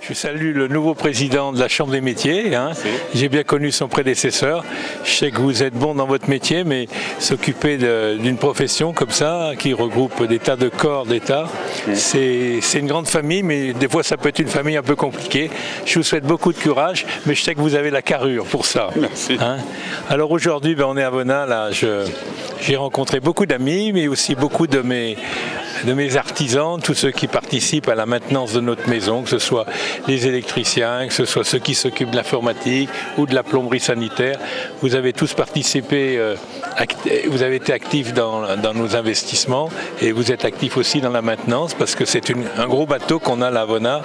Je salue le nouveau président de la Chambre des métiers. J'ai bien connu son prédécesseur. Je sais que vous êtes bon dans votre métier, mais s'occuper d'une profession comme ça, qui regroupe des tas de corps d'État, c'est une grande famille, mais des fois ça peut être une famille un peu compliquée. Je vous souhaite beaucoup de courage, mais je sais que vous avez la carrure pour ça. Merci. Alors aujourd'hui, on est à Vonin, là. J'ai rencontré beaucoup d'amis, mais aussi beaucoup de mes artisans, tous ceux qui participent à la maintenance de notre maison, que ce soit les électriciens, que ce soit ceux qui s'occupent de l'informatique ou de la plomberie sanitaire. Vous avez tous participé, vous avez été actifs dans nos investissements et vous êtes actifs aussi dans la maintenance parce que c'est un gros bateau qu'on a là à Vonin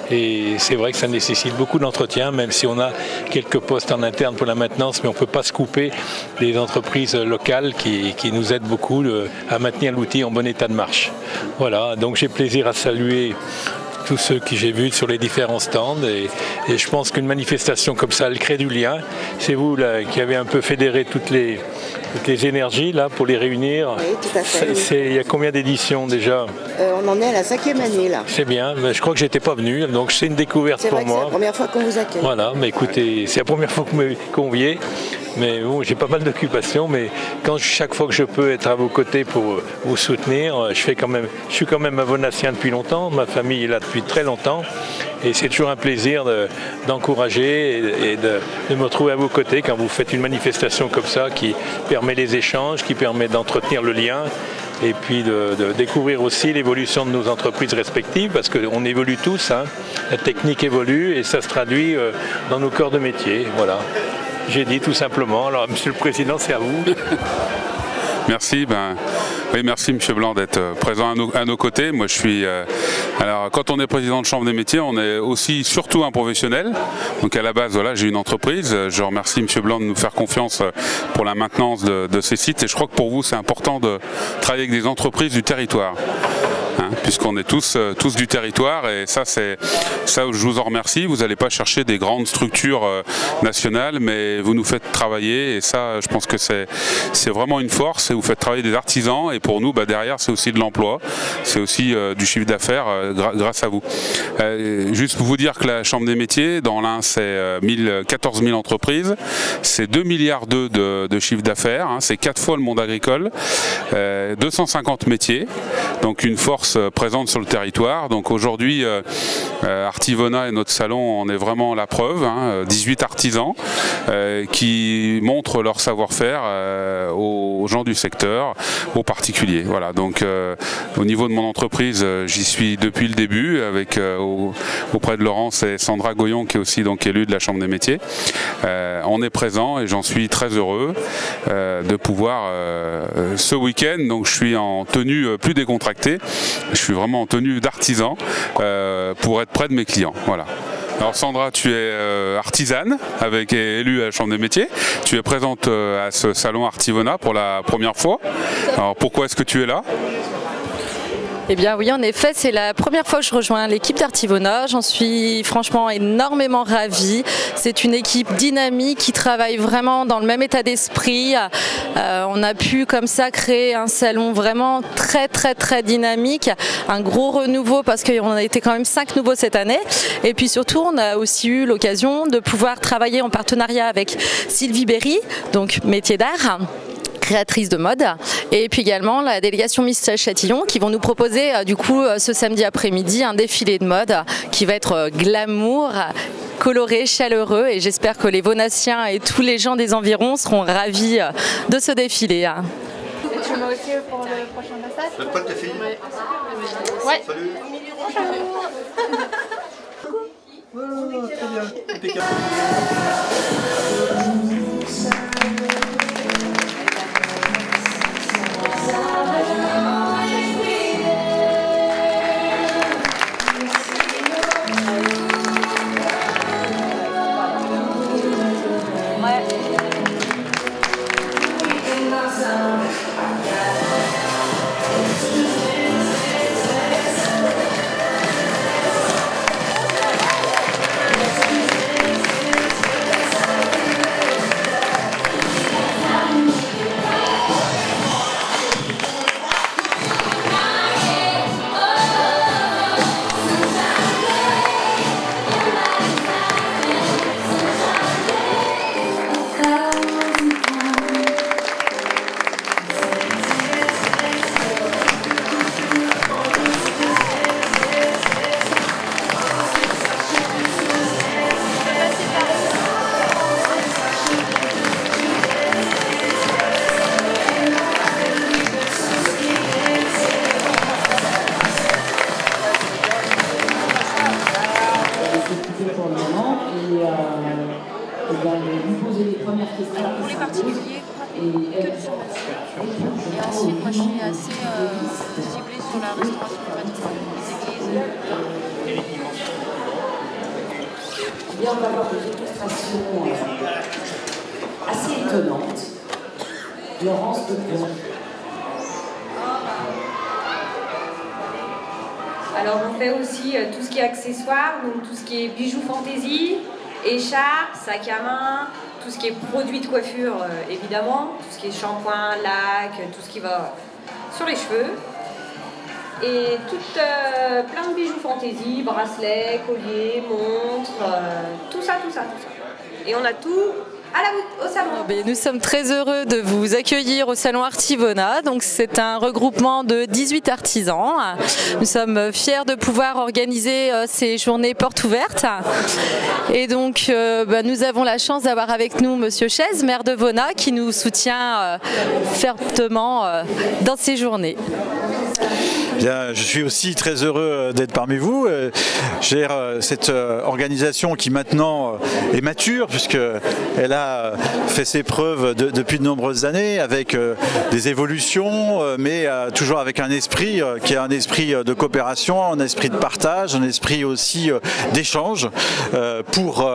et c'est vrai que ça nécessite beaucoup d'entretien, même si on a quelques postes en interne pour la maintenance, mais on ne peut pas se couper des entreprises locales qui nous aident beaucoup à maintenir l'outil en bon état de marche. Voilà, donc j'ai plaisir à saluer tous ceux que j'ai vus sur les différents stands et je pense qu'une manifestation comme ça, elle crée du lien. C'est vous là, qui avez un peu fédéré toutes les énergies là, pour les réunir. Oui, tout à fait. Il y a combien d'éditions déjà? On en est à la 5e année là. C'est bien, mais je crois que j'étais pas venu, donc c'est une découverte pour moi. C'est la première fois qu'on vous accueille. Voilà, mais écoutez, c'est la première fois que vous me conviez. Mais bon, j'ai pas mal d'occupations, mais chaque fois que je peux être à vos côtés pour vous soutenir, je suis quand même avonassien depuis longtemps, ma famille est là depuis très longtemps, et c'est toujours un plaisir d'encourager et de me retrouver à vos côtés quand vous faites une manifestation comme ça qui permet les échanges, qui permet d'entretenir le lien, et puis de découvrir aussi l'évolution de nos entreprises respectives, parce qu'on évolue tous, la technique évolue, et ça se traduit dans nos corps de métier, voilà. J'ai dit tout simplement. Alors, Monsieur le Président, c'est à vous. Merci. Oui, merci Monsieur Blanc d'être présent à nos côtés. Moi, je suis. Alors, quand on est président de Chambre des métiers, on est aussi surtout un professionnel. Donc, à la base, voilà, j'ai une entreprise. Je remercie Monsieur Blanc de nous faire confiance pour la maintenance de ces sites. Et je crois que pour vous, c'est important de travailler avec des entreprises du territoire. Puisqu'on est tous du territoire et ça je vous en remercie. Vous n'allez pas chercher des grandes structures nationales, mais vous nous faites travailler et ça je pense que c'est vraiment une force et vous faites travailler des artisans et pour nous derrière c'est aussi de l'emploi, c'est aussi du chiffre d'affaires grâce à vous. Juste pour vous dire que la Chambre des métiers dans l'Ain c'est 14 000 entreprises, c'est 2 milliards de chiffre d'affaires, c'est 4 fois le monde agricole, 250 métiers, donc une force présente sur le territoire. Donc aujourd'hui, Artivona et notre salon en est vraiment la preuve. 18 artisans qui montrent leur savoir-faire aux gens du secteur, aux particuliers. Voilà. Donc au niveau de mon entreprise, j'y suis depuis le début avec auprès de Laurence et Sandra Goyon qui est aussi donc élue de la Chambre des métiers. On est présent et j'en suis très heureux de pouvoir ce week-end. Donc je suis en tenue plus décontractée. Je suis vraiment en tenue d'artisan pour être près de mes clients. Voilà. Alors Sandra, tu es artisane élue à la Chambre des métiers. Tu es présente à ce salon Artivona pour la première fois. Alors pourquoi est-ce que tu es là ? Eh bien oui, en effet, c'est la première fois que je rejoins l'équipe d'Artivona. J'en suis franchement énormément ravie. C'est une équipe dynamique qui travaille vraiment dans le même état d'esprit. On a pu comme ça créer un salon vraiment très dynamique. Un gros renouveau parce qu'on a été quand même 5 nouveaux cette année. Et puis surtout, on a aussi eu l'occasion de pouvoir travailler en partenariat avec Sylvie Berry, donc métier d'art, créatrice de mode, et puis également la délégation Miss Châtillon qui vont nous proposer du coup ce samedi après-midi un défilé de mode qui va être glamour, coloré, chaleureux, et j'espère que les Vonassiens et tous les gens des environs seront ravis de ce défilé. Et tu m'as aussi pour le prochain passage? Le pote de filles? Ouais. Salut. Bonjour. Très bien. Impeccable. lui poser les premières questions. Alors pour les particuliers, que de formation. Et ensuite, moi je suis assez ciblée sur la restauration du patrimoine, les églises. Eh bien, on va avoir des illustrations assez étonnantes. Laurence de Pont. Alors on fait aussi tout ce qui est accessoires, donc tout ce qui est bijoux fantaisie, écharpes, sacs à main, tout ce qui est produits de coiffure évidemment, tout ce qui est shampoing, lac, tout ce qui va sur les cheveux. Et plein de bijoux fantaisie, bracelets, colliers, montres, tout ça. Et on a tout au salon. Nous sommes très heureux de vous accueillir au salon Artivona. Donc c'est un regroupement de 18 artisans. Nous sommes fiers de pouvoir organiser ces journées portes ouvertes. Et donc nous avons la chance d'avoir avec nous Monsieur Chaise, maire de Vona, qui nous soutient fermement dans ces journées. Bien, je suis aussi très heureux d'être parmi vous. J'ai cette organisation qui maintenant est mature puisqu'elle a fait ses preuves depuis de nombreuses années avec des évolutions, mais toujours avec un esprit qui est un esprit de coopération, un esprit de partage, un esprit aussi d'échange pour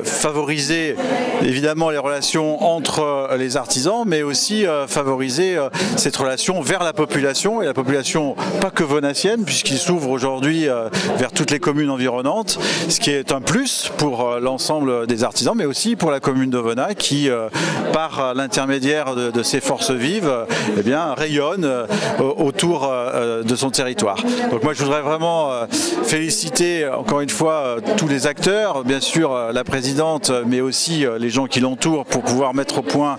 favoriser évidemment les relations entre les artisans, mais aussi favoriser cette relation vers la population, et la population pas que vonassienne, puisqu'il s'ouvre aujourd'hui vers toutes les communes environnantes, ce qui est un plus pour l'ensemble des artisans, mais aussi pour la commune de Vona qui, par l'intermédiaire de ses forces vives, eh bien, rayonne autour de son territoire. Donc moi je voudrais vraiment féliciter encore une fois tous les acteurs, bien sûr la présidente, mais aussi les gens qui l'entourent pour pouvoir mettre au point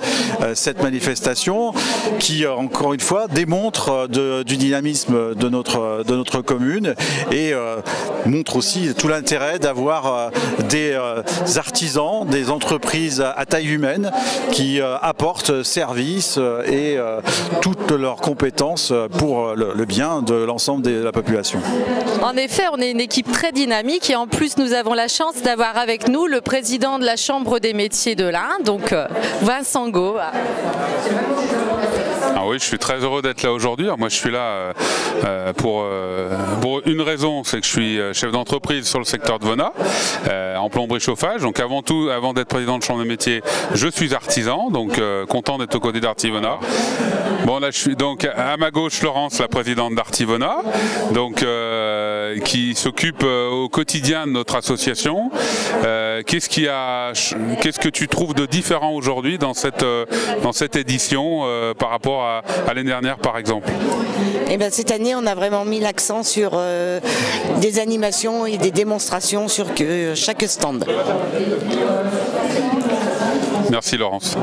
cette manifestation qui, encore une fois, démontre du dynamisme de notre commune et montre aussi tout l'intérêt d'avoir des artisans, des entreprises à taille humaine qui apportent services et toutes leurs compétences pour le bien de l'ensemble de la population. En effet, on est une équipe très dynamique et en plus nous avons la chance d'avoir avec nous le président de la Chambre des métiers de l'Ain, donc Vincent Gault. Ah oui, je suis très heureux d'être là aujourd'hui. Moi, je suis là pour une raison, c'est que je suis chef d'entreprise sur le secteur de Vona, en plomberie chauffage. Donc avant tout, avant d'être président de chambre de métier, je suis artisan, donc content d'être aux côtés d'Artivona. Bon, là, je suis donc à ma gauche Laurence, la présidente d'Artivona, donc qui s'occupe au quotidien de notre association. Qu'est-ce que tu trouves de différent aujourd'hui dans cette édition par rapport à l'année dernière, par exemple? Et bien, cette année, on a vraiment mis l'accent sur des animations et des démonstrations sur chaque stand. Merci Laurence.